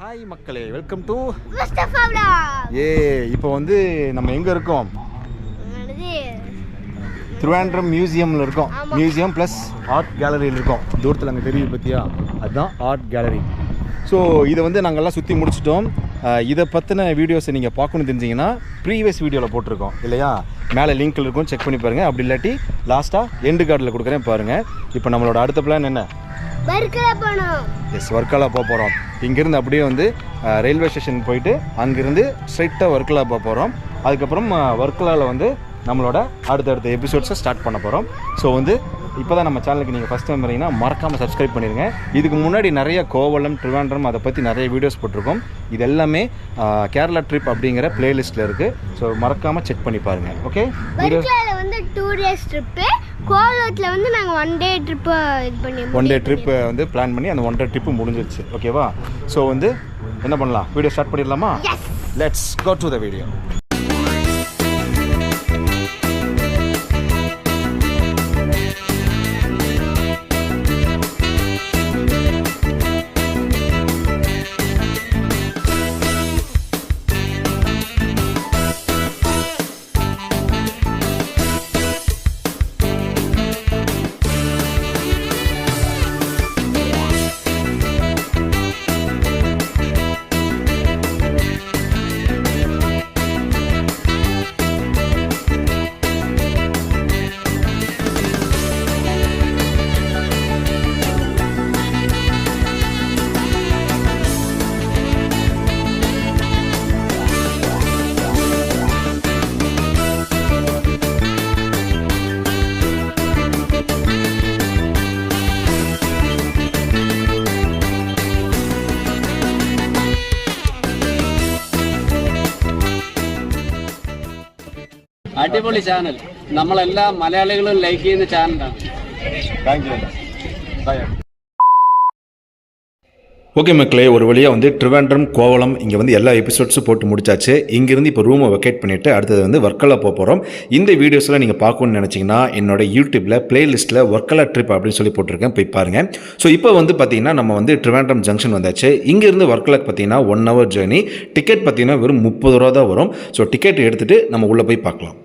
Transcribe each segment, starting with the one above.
Hi மக்களே, welcome to Mustafa vlog. இப்போ வந்து நம்ம எங்கே இருக்கோம்? திருவாண்டம் மியூசியமில் இருக்கோம். மியூசியம் ப்ளஸ் ஆர்ட் கேலரியில் இருக்கோம். தூரத்தில் அங்கே தெரியுது பற்றியா, அதுதான் ஆர்ட் கேலரி. ஸோ இதை வந்து நாங்கள்லாம் சுற்றி முடிச்சிட்டோம். இதை பற்றின வீடியோஸை நீங்கள் பார்க்கணுன்னு தெரிஞ்சிங்கன்னா ப்ரீவியஸ் வீடியோவில் போட்டிருக்கோம் இல்லையா, மேலே லிங்க்கில் இருக்கும், செக் பண்ணி பாருங்கள். அப்படி இல்லாட்டி லாஸ்ட்டாக எண்டு கார்டில் கொடுக்குறேன் பாருங்கள். இப்போ நம்மளோட அடுத்த பிளான் என்ன? வர்க்கலா போகணும். எஸ், வர்க்கலா போக போகிறோம். இங்கேருந்து அப்படியே வந்து ரயில்வே ஸ்டேஷன் போயிட்டு அங்கேருந்து ஸ்ட்ரைட்டாக வர்க்கலா போக போகிறோம். அதுக்கப்புறம் வர்க்கலாவில் வந்து நம்மளோட அடுத்தடுத்த எபிசோட்ஸை ஸ்டார்ட் பண்ண போகிறோம். ஸோ வந்து இப்போ தான் நம்ம சேனலுக்கு நீங்கள் ஃபஸ்ட் டைம் வரீங்கன்னா மறக்காமல் சப்ஸ்கிரைப் பண்ணிடுங்க. இதுக்கு முன்னாடி நிறைய கோவளம், திருவாண்டம் அதை பற்றி நிறைய வீடியோஸ் போட்டிருக்கோம். இது எல்லாமே கேரளா ட்ரிப் அப்படிங்கிற பிளேலிஸ்ட்டில் இருக்குது. ஸோ மறக்காமல் செக் பண்ணி பாருங்கள். ஓகே, வர்க்கலாவில் வந்து 2 days ட்ரிப்பு, கோவளத்தில் வந்து நாங்கள் 1 day ட்ரிப்பு இது பண்ணி 1 day ட்ரிப்பு வந்து பிளான் பண்ணி அந்த 1 day ட்ரிப்பு முடிஞ்சிருச்சு. ஓகேவா? ஸோ வந்து என்ன பண்ணலாம், வீடியோ ஸ்டார்ட் பண்ணிடலாமா? Let's go to the video. അടിപൊളി ചാനൽ, നമ്മളെല്ലാ മലയാളികളും ലൈക്ക് ചെയ്യുന്ന ചാനലാണ്. ஓகே மக்களே, ஒரு வழியாக வந்து திருவாண்டம், கோவளம் இங்கே வந்து எல்லா எபிசோட்ஸும் போட்டு முடிச்சாச்சு. இங்கேருந்து இப்போ ரூமை வெக்கேட் பண்ணிவிட்டு அடுத்தது வந்து வர்க்கலா போக போகிறோம். இந்த வீடியோஸ்லாம் நீங்கள் பார்க்கணுன்னு நினச்சிங்கன்னா என்னோட யூடியூப்பில் பிளேலிஸ்ட்டில் வர்க்கலா ட்ரிப் அப்படின்னு சொல்லி போட்டிருக்கேன், போய் பாருங்கள். ஸோ இப்போ வந்து பார்த்தீங்கன்னா நம்ம வந்து திருவாண்டம் ஜங்ஷன் வந்தாச்சு. இங்கேருந்து வர்க்கலாக்கு பார்த்தீங்கன்னா 1 hour ஜேர்னி. டிக்கெட் பார்த்தீங்கன்னா வெறும் 30 ரூபா தான் வரும். ஸோ டிக்கெட் எடுத்துகிட்டு நம்ம உள்ளே போய் பார்க்கலாம்.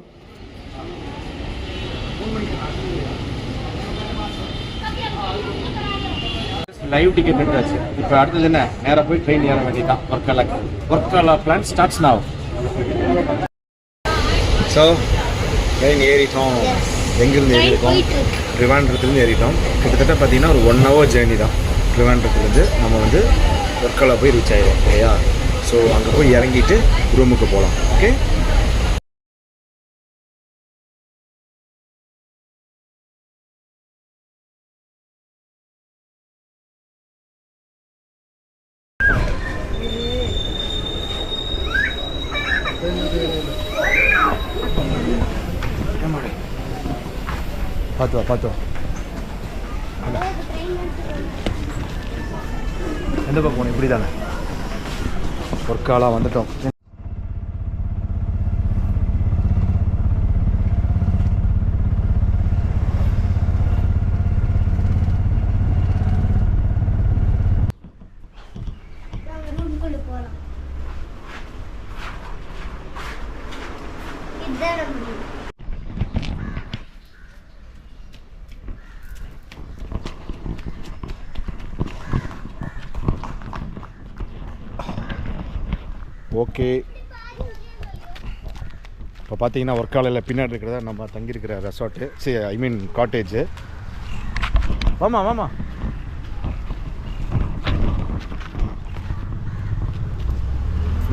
லைவ் டிக்கெட் எடுத்தாச்சு. இப்போ அடுத்தது என்ன, நேராக போய் ட்ரெயின் ஏற வேண்டியதான் வர்க்கலாக்கு. Varkala plan starts now. So train ஏறிட்டோம். எங்கேருந்து ஏறிட்டோம்? திருவாண்டத்துலேருந்து ஏறிட்டோம். கிட்டத்தட்ட பார்த்தீங்கன்னா ஒரு 1 hour ஜேர்னி தான். திருவாண்டத்துலேருந்து நம்ம வந்து வர்க்கலா போய் ரீச் ஆகிடும் இல்லையா. ஸோ அங்கே போய் இறங்கிட்டு ரூமுக்கு போகலாம். ஓகே, பார்த்து எந்த பக்கம் போகணும்? இப்படி தானே வர்க்கலா வந்துட்டோம். ஓகே, இப்போ பார்த்தீங்கன்னா வர்க்கலாவில் பின்னாடி இருக்கிறதா நம்ம தங்கியிருக்கிற ரெசார்ட்டு, ஐ மீன் காட்டேஜு. வாமா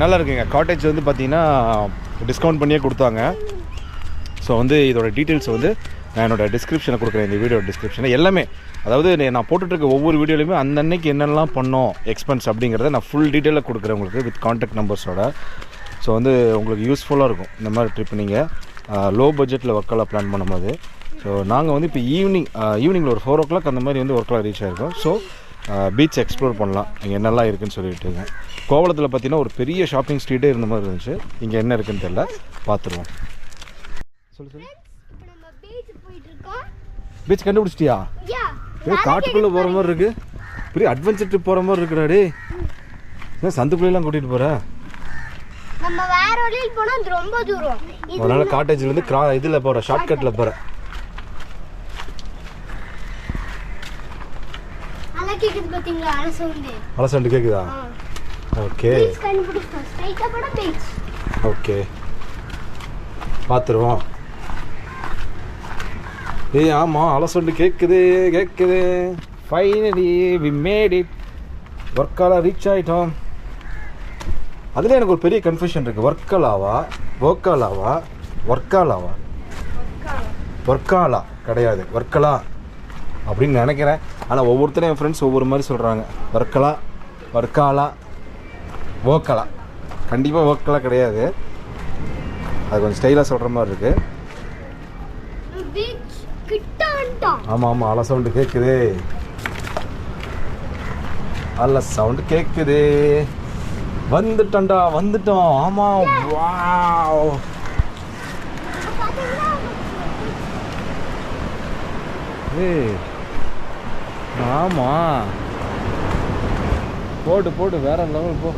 நல்லா இருக்குங்க. காட்டேஜ் வந்து பார்த்தீங்கன்னா டிஸ்கவுண்ட் பண்ணியே கொடுத்தாங்க. ஸோ வந்து இதோட டீட்டெயில்ஸ் வந்து நான் என்னோடய டிஸ்கிரிப்ஷனில் கொடுக்குறேன், இந்த வீடியோ டிஸ்கிரிப்ஷனில் எல்லாமே. அதாவது நான் போட்டுட்ருக்க ஒவ்வொரு வீடியோலையுமே அன்னன்னைக்கு என்னெல்லாம் பண்ணோம் எக்ஸ்பென்ஸ் அப்படிங்கிறத நான் ஃபுல் டீட்டெயிலாக கொடுக்குறேன் உங்களுக்கு, வித் கான்டாக்ட் நம்பர்ஸோட. ஸோ வந்து உங்களுக்கு யூஸ்ஃபுல்லாக இருக்கும் இந்த மாதிரி ட்ரிப் நீங்கள் லோ பட்ஜெட்டில் வர்க்கலா பிளான் பண்ணும்போது. ஸோ நாங்கள் வந்து இப்போ ஈவினிங்கில் ஒரு 4 o'clock அந்த மாதிரி வந்து வர்க்கலா ரீச் ஆகிருக்கோம். ஸோ பீச் எக்ஸ்ப்ளோர் பண்ணலாம், இங்கே என்னெல்லாம் இருக்குதுன்னு சொல்லிட்டுங்க. கோவளத்தில் பார்த்தீங்கன்னா ஒரு பெரிய ஷாப்பிங் ஸ்ட்ரீட்டே இருந்த மாதிரி இருந்துச்சு. இங்கே என்ன இருக்குதுன்னு தெரியல, பார்த்துருவோம். சொல்லு. பீச் கண்டுபிடிச்சிட்டியா? காட்டுக்குள்ளே போகிற மாதிரி இருக்கு. பெரிய அட்வென்ச்சர் ட்ரிப் போகிற மாதிரி இருக்குடா டே. ஏன் சந்துக்குள்ளெல்லாம் கூட்டிகிட்டு போகிற? நம்ம வேற வழியில் போனால் அது ரொம்ப தூரம். அதனால காட்டேஜ்லேருந்து இதில் போகிறேன், ஷார்ட்கட்டில் போகிறேன். அதான் கேட்குது பார்த்தீங்களா, அலசவுண்டு. அலசவுண்டு கேட்குதா? ஓகே ஓகே, பார்த்துருவோம். ஏய் ஆமாம், அலசவுண்டு கேட்குது கேட்குது. Finally we made it. Varkala reach ஆகிட்டோம். அதில் எனக்கு ஒரு பெரிய கன்ஃபியூஷன் இருக்குது. வர்க்காலாவா வர்க்காலா கிடையாது, வர்க்கலா அப்படின்னு நினைக்கிறேன். ஆனால் ஒவ்வொருத்தரும் என் ஃப்ரெண்ட்ஸ் ஒவ்வொரு மாதிரி சொல்கிறாங்க. வர்க்காலா வோக்கலா. கண்டிப்பாக வோக்கலா கிடையாது, அது கொஞ்சம் ஸ்டைலாக சொல்கிற மாதிரி இருக்குது. ஆமாம் ஆமாம், அலை சவுண்டு கேட்குது, சவுண்டு கேட்குது. வந்துட்டோம். ஆமாம், வாவ். ஏய் ஆமாம், போட்டு வேற லெவல் போ.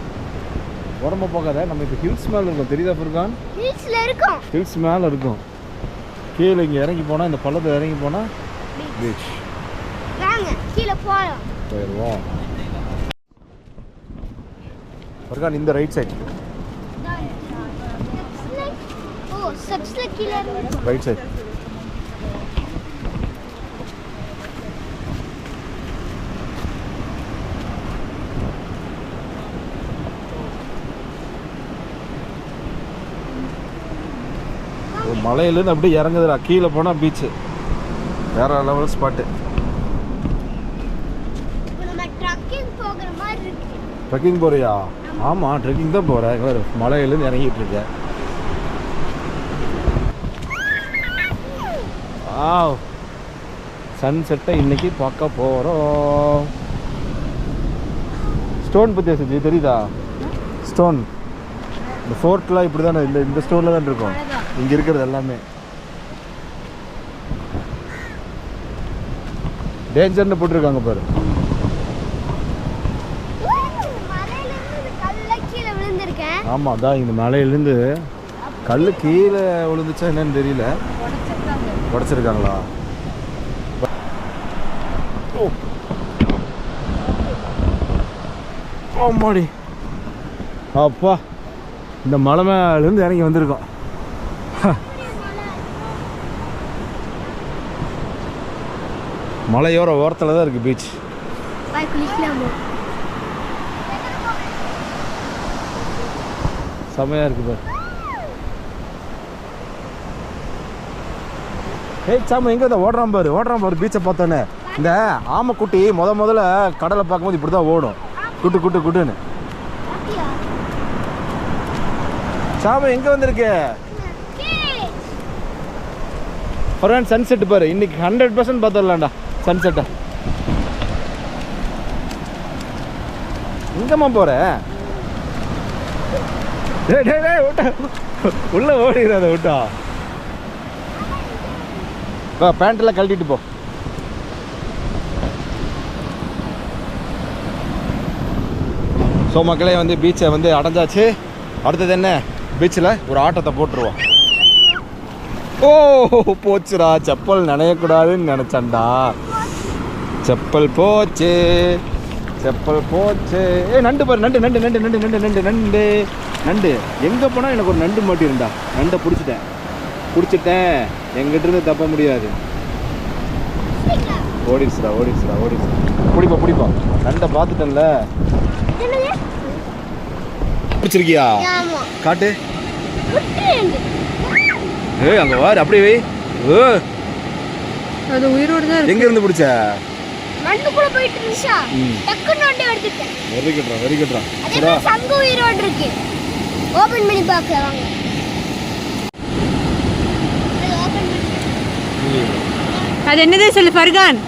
உடம்ப போகாத. நம்ம இப்போ ஹில்ஸ் மேலே இருக்கோம், தெரியுதா ஃபுர்கான்? ஹில்ஸ் மேலே இருக்கும். கீழே இங்கே இறங்கி போனால், இந்த பள்ளத்தில் இறங்கி போனால் பீச். கீழே போயிடுவோம். ஃபுர்கான் இந்த ரைட் சைட், ரைட் சைட். மலையிலேருந்து அப்படியே இறங்குதுடா, கீழே போனால் பீச்சு, வேற லெவல் ஸ்பாட்டு. ட்ரெக்கிங் போறியா? ஆமாம், ட்ரெக்கிங் தான் போகிறேன். வேறு மலையிலேருந்து இறங்கிட்டு இருக்கேன். சன்செட்டை இன்னைக்கு பார்க்க போகிறோம். ஸ்டோன் பற்றி செஞ்சு தெரியுதா? ஸ்டோன், இந்த ஃபோர்ட்லாம் இப்படி தானே, இந்த ஸ்டோனில் தான் இருக்கும் இங்கே இருக்கிறது எல்லாமே. டேஞ்சர்னு போட்டிருக்காங்க பாரு. ஆமாம், அதான் இந்த மலையிலேருந்து கல் கீழே விழுந்துச்சா என்னன்னு தெரியல, உடச்சிருக்காங்களா? ஆமாடி அப்பா, இந்த மலை மேலேருந்து இறங்கி வந்திருக்கோம். மலையோர ஓரத்தில் தான் இருக்குது பீச். செமையாக இருக்குது பாரு. ஏய் சாம, எங்கே தான் ஓடுறான் பாரு பீச்சை பார்த்தோன்னே. இந்த ஆமைக்குட்டி முதல்ல கடலை பார்க்கும்போது இப்படி தான் ஓடும், குட்டுன்னு. சாம எங்கே வந்திருக்கு? ஃபர்கான் சன்செட் பாரு, இன்னைக்கு 100% பார்த்துடலாம்டா சன்செட்டை. எங்கம்மா போற? விட்டா உள்ள ஓடிடாத, விட்டா பேண்ட்டெல்லாம் கழட்டிட்டு போ. ஸோ மக்களே, வந்து பீச்சை வந்து அடைஞ்சாச்சு. அடுத்தது என்ன, பீச்சில் ஒரு ஆட்டத்தை போட்டுருவோம். ஓ போச்சுடா, செப்பல் நனையக்கூடாதுன்னு நினச்சேன்டா. செப்பல் போச்சு. ஏ நண்டு பாரு, நண்டு எங்கே போனால் எனக்கு ஒரு நண்டு மாட்டிருந்தா. நண்டை பிடிச்சிட்டேன். எங்கிட்ட இருந்து தப்ப முடியாது. ஓடிடுச்சுடா. பிடிப்பா. நண்டை பார்த்துட்டேன்ல. பிடிச்சிருக்கியா? காட்டு. ஏய் அங்கே வாரு, அப்படியே வை. அது உயிரோடு தான். எங்க இருந்து பிடிச்ச? நண்டுக்குள்ள போயிட்டு இருந்துச்சா, டக்குன்னு நண்டு எடுத்துட்டேன். வெரி குட்ரா. அதே சங்கு உயிரோடு இருக்கு. ஓபன் பண்ணி பார்க்கலாம். அது என்னது சொல்லு ஃபர்கான்?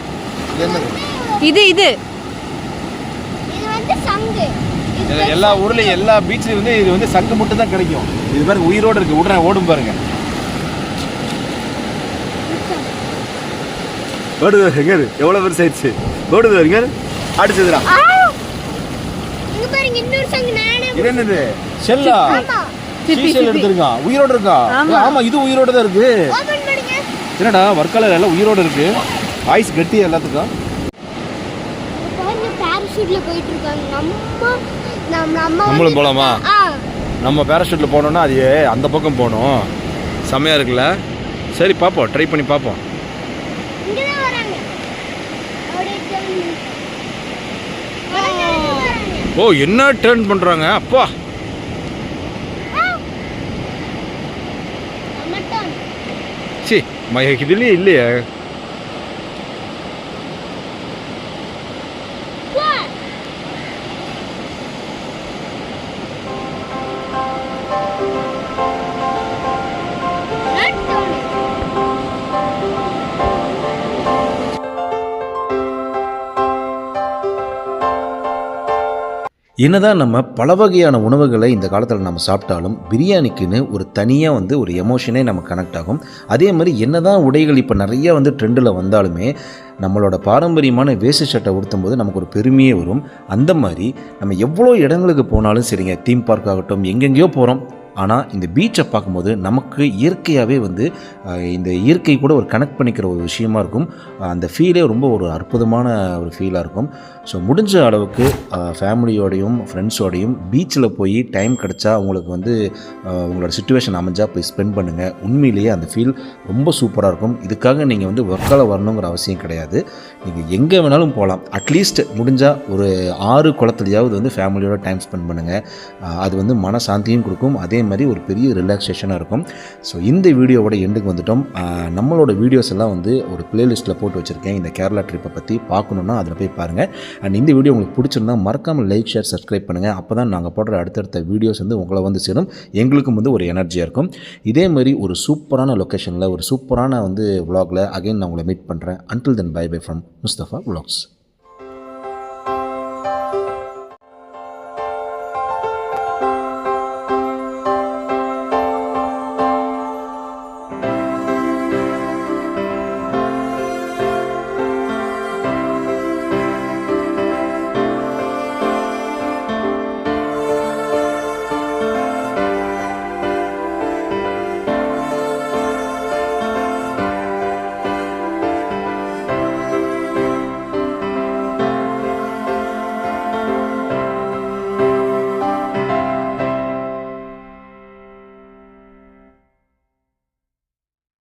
என்னது இது? இது வந்து சங்கு. எல்லா ஊர்லயும் எல்லா பீச்லயும் வந்து இது வந்து சங்கு மட்டும் தான் கிடைக்கும். இது பாருங்க, உயிரோடு இருக்கு. உடனே ஓடும் பாருங்க. ஓடுது எங்க? எவ்வளவு பெருசு ஆயிடுச்சு. ஓடுது எங்க? அடிச்சதுடா. இங்க பாருங்க இன்னொரு சங்கு நானே இது என்னது செல்லா ஆமா சீசல் எடுத்துருக்கான் உயிரோட இருக்கா ஆமா இது உயிரோட தான் இருக்கு ஓபன் பண்ணுங்க என்னடா வர்க்காலர் எல்லாம் உயிரோட இருக்கு ஆயுஸ் கட்டி எல்லாத்துக்கும் பாருங்க பாராசூட்ல போயிட்டு இருக்காங்க நம்ம நம்மளும் போலாமா ஆ நம்ம பேராஷூட்டில் போனோம்னா அது அந்த பக்கம் போகணும் செம்மையாக இருக்குல்ல சரி பார்ப்போம் ட்ரை பண்ணி பார்ப்போம் இங்க தான் வராங்க அப்படியே வராங்க ஓ என்ன டர்ன் பண்ணுறாங்க அப்பா டொமேட்டோ சி இதுலேயே இல்லையே என்னதான் நம்ம பல வகையான உணவுகளை இந்த காலத்தில் நம்ம சாப்பிட்டாலும் பிரியாணிக்குன்னு ஒரு தனியாக வந்து ஒரு எமோஷனே நமக்கு கனெக்ட் ஆகும். அதே மாதிரி என்னதான் உடைகள் இப்போ நிறைய வந்து ட்ரெண்டில் வந்தாலுமே நம்மளோட பாரம்பரியமான வேஷ்டி சட்டை உடுத்தும் போது நமக்கு ஒரு பெருமையே வரும். அந்த மாதிரி நம்ம எவ்வளோ இடங்களுக்கு போனாலும் சரிங்க, தீம் பார்க் ஆகட்டும், எங்கெங்கேயோ போகிறோம். ஆனால் இந்த பீச்சை பார்க்கும்போது நமக்கு இயற்கையாகவே வந்து இந்த இயற்கை கூட ஒரு கனெக்ட் பண்ணிக்கிற ஒரு விஷயமா இருக்கும். அந்த ஃபீலே ரொம்ப ஒரு அற்புதமான ஒரு ஃபீலாக இருக்கும். ஸோ முடிஞ்ச அளவுக்கு ஃபேமிலியோடையும் ஃப்ரெண்ட்ஸோடையும் பீச்சில் போய் டைம் கிடச்சா உங்களுக்கு வந்து உங்களோட சுச்சுவேஷன் அமைஞ்சால் போய் ஸ்பெண்ட் பண்ணுங்கள். உண்மையிலேயே அந்த ஃபீல் ரொம்ப சூப்பராக இருக்கும். இதுக்காக நீங்கள் வந்து ஒர்க்கால் வரணுங்கிற அவசியம் கிடையாது. நீங்கள் எங்கே வேணாலும் போகலாம். அட்லீஸ்ட் முடிஞ்சால் ஒரு 6 குளத்துலையாவது வந்து ஃபேமிலியோட டைம் ஸ்பெண்ட் பண்ணுங்கள். அது வந்து மனசாந்தியும் கொடுக்கும். அதே மாதிரி ஒரு பெரிய ரிலாக்ஸேஷனாக இருக்கும். ஸோ இந்த வீடியோவோட எண்டுக்கு வந்துட்டோம். நம்மளோட வீடியோஸ் எல்லாம் வந்து ஒரு பிளேலிஸ்ட்டில் போட்டு வச்சுருக்கேன். இந்த கேரளா ட்ரிப்பை பற்றி பார்க்கணுன்னா அதில் போய் பாருங்கள். அண்ட் இந்த வீடியோ உங்களுக்கு பிடிச்சிருந்தா மறக்காமல் லைக், ஷேர், சப்ஸ்கிரைப் பண்ணுங்கள். அப்போ தான் நாங்கள் போடுற அடுத்தடுத்த வீடியோஸ் வந்து உங்களை வந்து சேரும். எங்களுக்கும் வந்து ஒரு எனர்ஜியாக இருக்கும். இதே மாதிரி ஒரு சூப்பரான லொக்கேஷனில் ஒரு சூப்பரான வந்து vlogல அகைன் நான் உங்களை மீட் பண்ணுறேன். Until then bye bye from Mustafa vlogs.